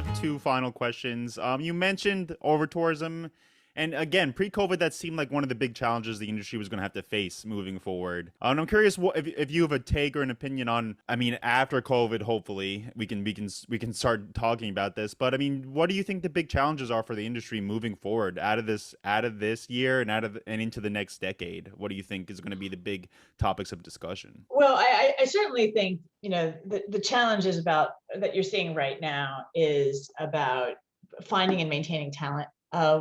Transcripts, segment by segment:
have two final questions. You mentioned over-tourism, and again, pre-COVID, that seemed like one of the big challenges the industry was going to have to face moving forward. And I'm curious if you have a take or an opinion on. I mean, after COVID, hopefully we can start talking about this. But I mean, what do you think the big challenges are for the industry moving forward out of this year and and into the next decade? What do you think is going to be the big topics of discussion? Well, I certainly think, the challenges about that you're seeing right now is about finding and maintaining talent. I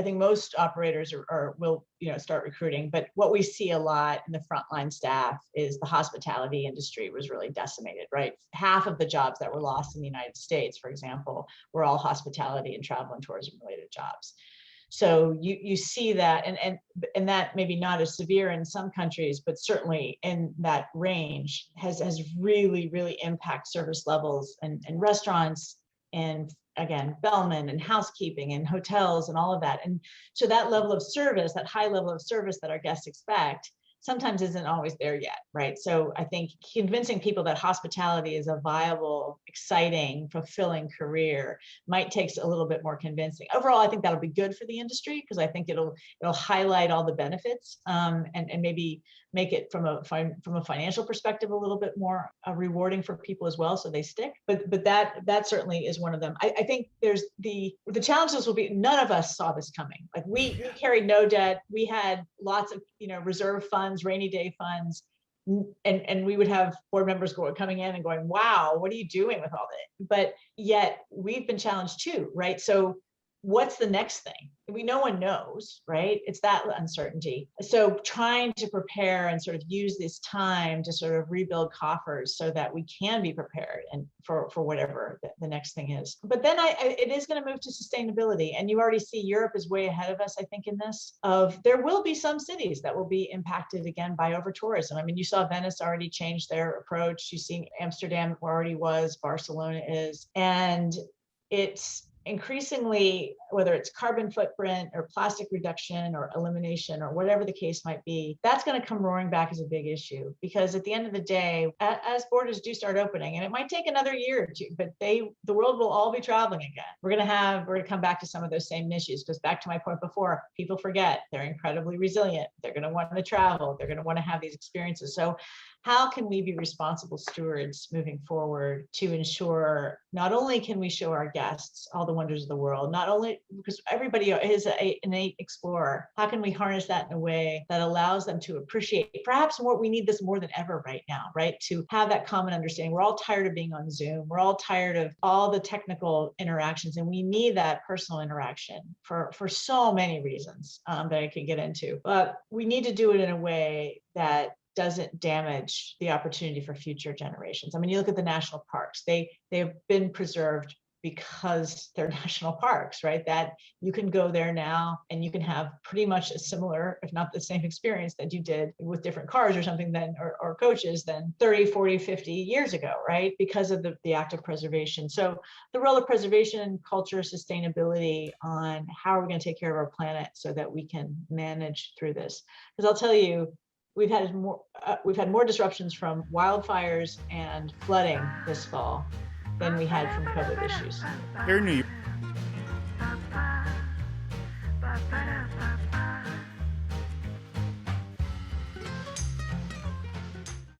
think most operators will, start recruiting, but what we see a lot in the frontline staff is the hospitality industry was really decimated, right? Half of the jobs that were lost in the United States, for example, were all hospitality and travel and tourism related jobs. So you see that, and that maybe not as severe in some countries, but certainly in that range has really impact service levels and restaurants, and again, bellmen and housekeeping and hotels and all of that. And so that level of service, that high level of service that our guests expect, sometimes isn't always there yet, right? So I think convincing people that hospitality is a viable, exciting, fulfilling career might take a little bit more convincing. Overall, I think that'll be good for the industry because I think it'll highlight all the benefits, and maybe make it from a financial perspective a little bit more rewarding for people as well, so they stick. But that certainly is one of them. I think there's the challenges will be, none of us saw this coming. Like we carried no debt. We had lots of reserve funds, rainy day funds, and we would have board members coming in and going, wow, what are you doing with all that? But yet we've been challenged too, right? So what's the next thing? No one knows, right? It's that uncertainty. So trying to prepare and sort of use this time to sort of rebuild coffers so that we can be prepared and for whatever the next thing is. But then it is going to move to sustainability. And you already see Europe is way ahead of us, I think, in this. There will be some cities that will be impacted again by over tourism. I mean, you saw Venice already change their approach. You see Amsterdam already was, Barcelona is. And it's increasingly, whether it's carbon footprint or plastic reduction or elimination or whatever the case might be, that's going to come roaring back as a big issue. Because at the end of the day, as borders do start opening, and it might take another year or two, but the world will all be traveling again. We're going to come back to some of those same issues, because back to my point before, people forget they're incredibly resilient. They're going to want to travel. They're going to want to have these experiences. So how can we be responsible stewards moving forward to ensure not only can we show our guests all the wonders of the world, not only because everybody is an innate explorer, how can we harness that in a way that allows them to appreciate perhaps we need this more than ever right now, right? To have that common understanding. We're all tired of being on Zoom. We're all tired of all the technical interactions, and we need that personal interaction for so many reasons that I could get into. But we need to do it in a way that doesn't damage the opportunity for future generations. I mean, you look at the national parks, they have been preserved because they're national parks, right? That you can go there now and you can have pretty much a similar, if not the same experience that you did with different cars or something then, or coaches than 30, 40, 50 years ago, right? Because of the act of preservation. So the role of preservation, culture, sustainability on how are we going to take care of our planet so that we can manage through this. Because I'll tell you, we've had more disruptions from wildfires and flooding this fall than we had from COVID issues. Here in New York,